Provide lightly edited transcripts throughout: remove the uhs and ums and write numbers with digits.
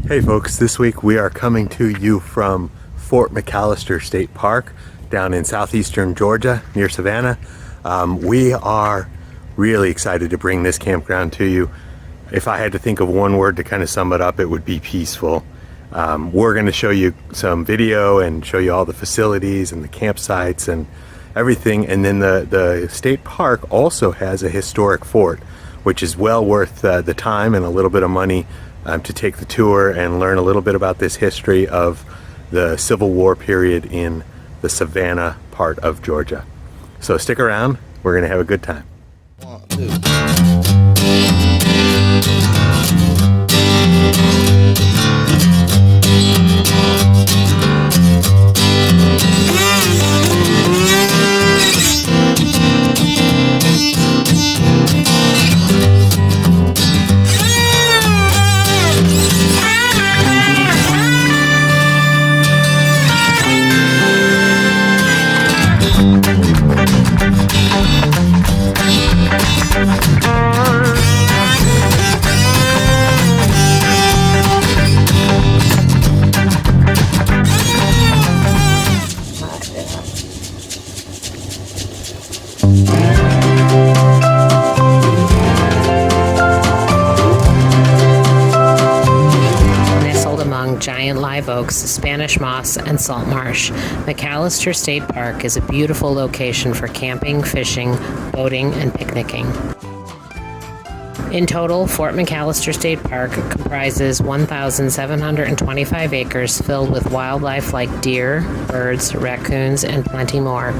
Hey folks, this week we are coming to you from Fort McAllister State Park down in southeastern Georgia near Savannah. We are really excited to bring this campground to you. If I had to think of one word to kind of sum it up, it would be peaceful. We're going to show you some video and show you all the facilities and the campsites and everything. And then the state park also has a historic fort, which is well worth the time and a little bit of money to take the tour and learn a little bit about this history of the Civil War period in the Savannah part of Georgia. So stick around, we're going to have a good time. 1, 2. Giant live oaks, Spanish moss, and salt marsh, McAllister State Park is a beautiful location for camping, fishing, boating, and picnicking. In total, Fort McAllister State Park comprises 1,725 acres filled with wildlife like deer, birds, raccoons, and plenty more.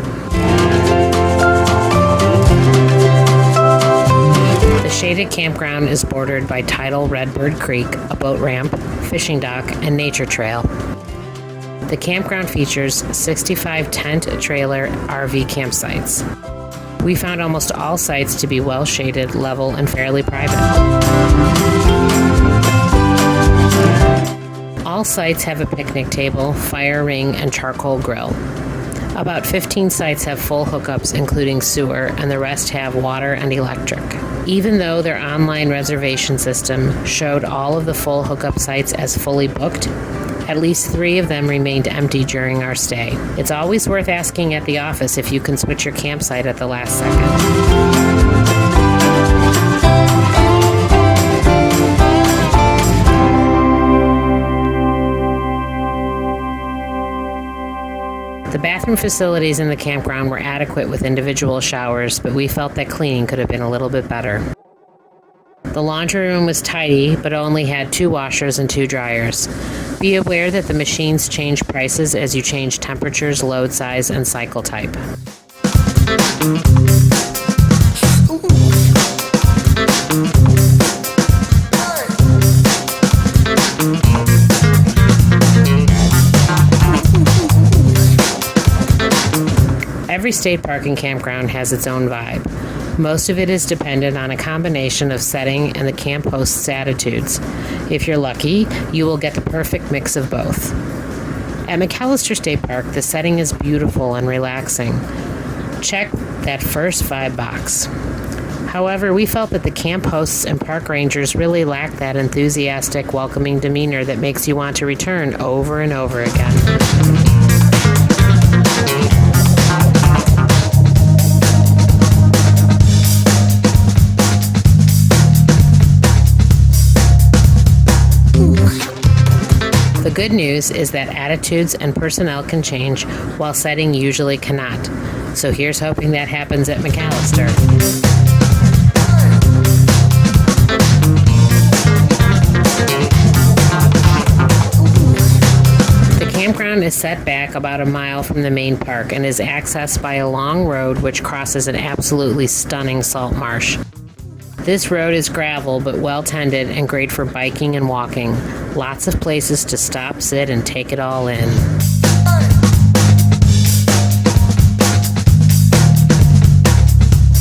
The shaded campground is bordered by tidal Redbird Creek, a boat ramp, fishing dock, and nature trail. The campground features 65 tent, trailer, RV campsites. We found almost all sites to be well shaded, level, and fairly private. All sites have a picnic table, fire ring, and charcoal grill. About 15 sites have full hookups, including sewer, and the rest have water and electric. Even though their online reservation system showed all of the full hookup sites as fully booked, at least 3 of them remained empty during our stay. It's always worth asking at the office if you can switch your campsite at the last second. The bathroom facilities in the campground were adequate with individual showers, but we felt that cleaning could have been a little bit better. The laundry room was tidy, but only had 2 washers and 2 dryers. Be aware that the machines change prices as you change temperatures, load size, and cycle type. Every state park and campground has its own vibe. Most of it is dependent on a combination of setting and the camp host's attitudes. If you're lucky, you will get the perfect mix of both. At McAllister State Park, the setting is beautiful and relaxing. Check that first vibe box. However, we felt that the camp hosts and park rangers really lacked that enthusiastic, welcoming demeanor that makes you want to return over and over again. The good news is that attitudes and personnel can change while setting usually cannot. So here's hoping that happens at McAllister. The campground is set back about a mile from the main park and is accessed by a long road which crosses an absolutely stunning salt marsh. This road is gravel but well tended and great for biking and walking. Lots of places to stop, sit, and take it all in.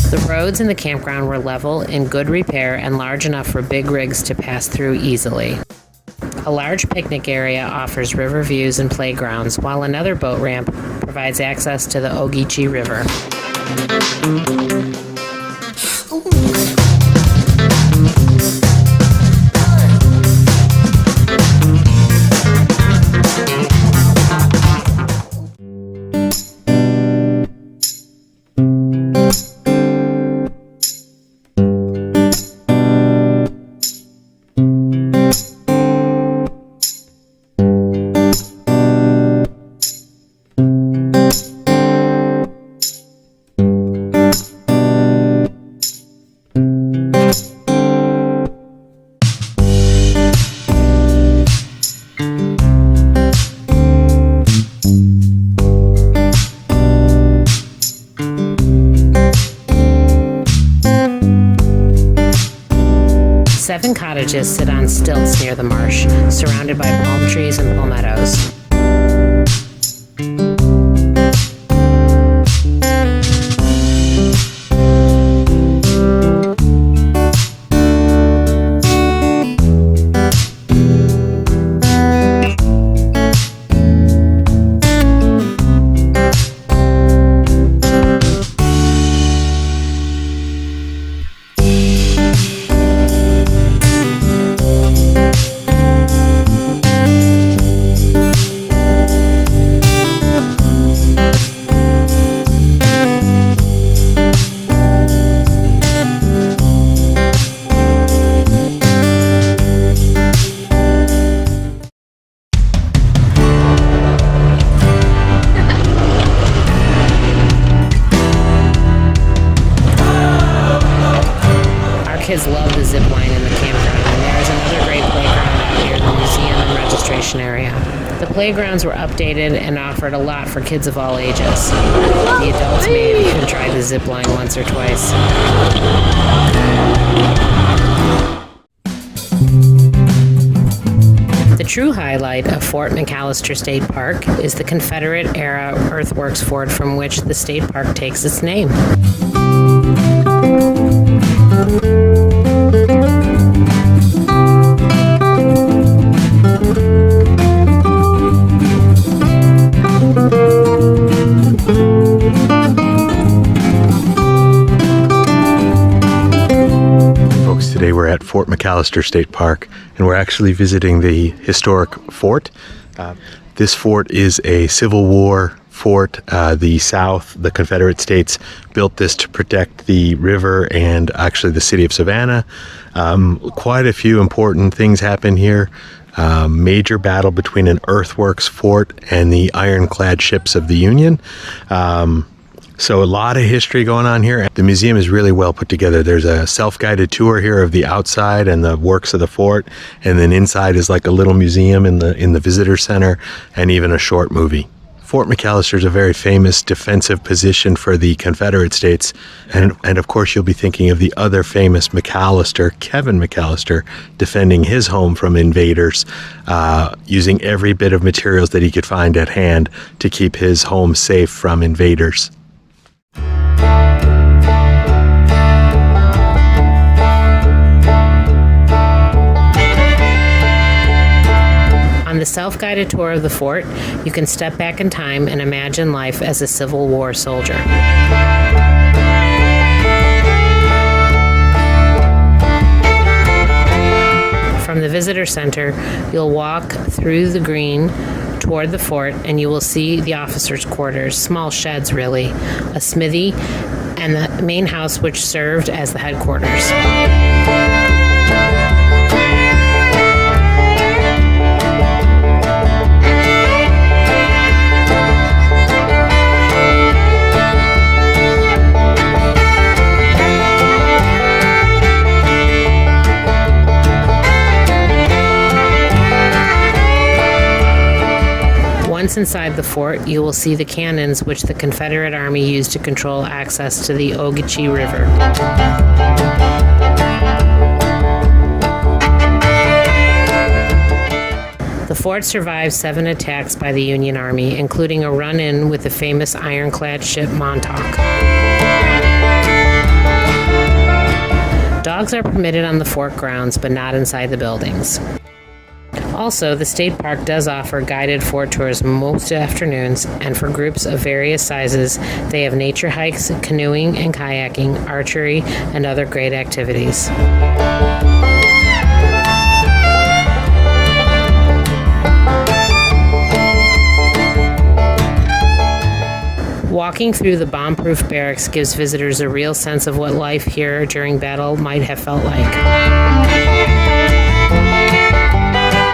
The roads in the campground were level, in good repair, and large enough for big rigs to pass through easily. A large picnic area offers river views and playgrounds, while another boat ramp provides access to the Ogeechee River. cottages sit on stilts near the marsh, surrounded by palm trees and palmettos. Kids love the zip line in the campground, and there is another great playground out near the museum and registration area. The playgrounds were updated and offered a lot for kids of all ages. The adults may have even tried the zip line once or twice. The true highlight of Fort McAllister State Park is the Confederate-era earthworks fort from which the state park takes its name. Folks, today we're at Fort McAllister State Park, and we're actually visiting the historic fort. This fort is a Civil War fort. The South, the Confederate States, built this to protect the river and actually the city of Savannah. Quite a few important things happen here. Major battle between an earthworks fort and the ironclad ships of the Union. So a lot of history going on here. The museum is really well put together. There's a self-guided tour here of the outside and the works of the fort, and then inside is like a little museum in the visitor center, and even a short movie. Fort McAllister is a very famous defensive position for the Confederate States, and of course you'll be thinking of the other famous McAllister, Kevin McAllister, defending his home from invaders, using every bit of materials that he could find at hand to keep his home safe from invaders. On the self-guided tour of the fort, you can step back in time and imagine life as a Civil War soldier. From the visitor center, you'll walk through the green toward the fort, and you will see the officers' quarters, small sheds really, a smithy, and the main house which served as the headquarters. Once inside the fort, you will see the cannons which the Confederate Army used to control access to the Ogeechee River. The fort survived 7 attacks by the Union Army, including a run-in with the famous ironclad ship Montauk. Dogs are permitted on the fort grounds, but not inside the buildings. Also, the state park does offer guided fort tours most afternoons, and for groups of various sizes, they have nature hikes, canoeing and kayaking, archery, and other great activities. Walking through the bomb-proof barracks gives visitors a real sense of what life here during battle might have felt like.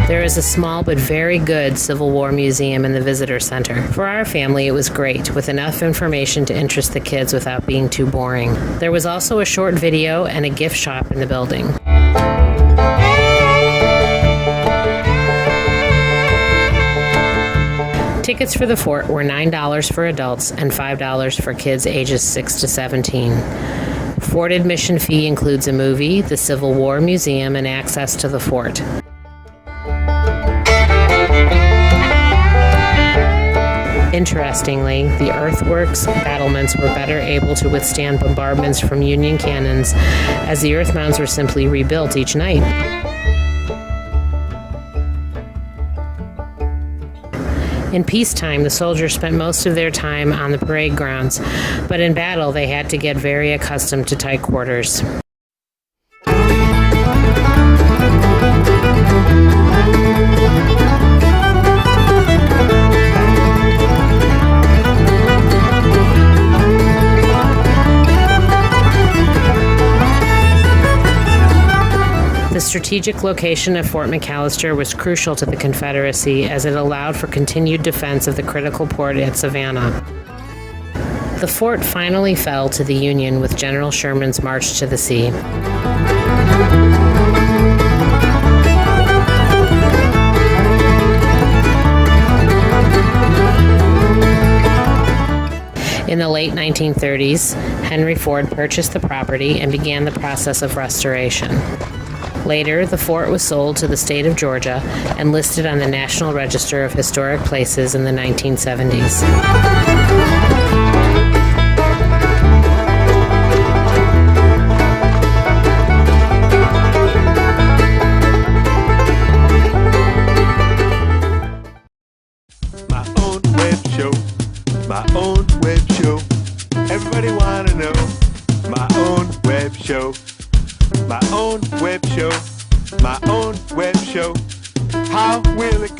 There is a small but very good Civil War museum in the visitor center. For our family, it was great, with enough information to interest the kids without being too boring. There was also a short video and a gift shop in the building. Tickets for the fort were $9 for adults and $5 for kids ages 6 to 17. Fort admission fee includes a movie, the Civil War Museum, and access to the fort. Interestingly, the earthworks battlements were better able to withstand bombardments from Union cannons, as the earth mounds were simply rebuilt each night. In peacetime, the soldiers spent most of their time on the parade grounds, but in battle they had to get very accustomed to tight quarters. The strategic location of Fort McAllister was crucial to the Confederacy as it allowed for continued defense of the critical port at Savannah. The fort finally fell to the Union with General Sherman's march to the sea. In the late 1930s, Henry Ford purchased the property and began the process of restoration. Later, the fort was sold to the state of Georgia and listed on the National Register of Historic Places in the 1970s. My own web show, my own web show. Everybody wanna know my own web show. My own web show, my own web show. How will it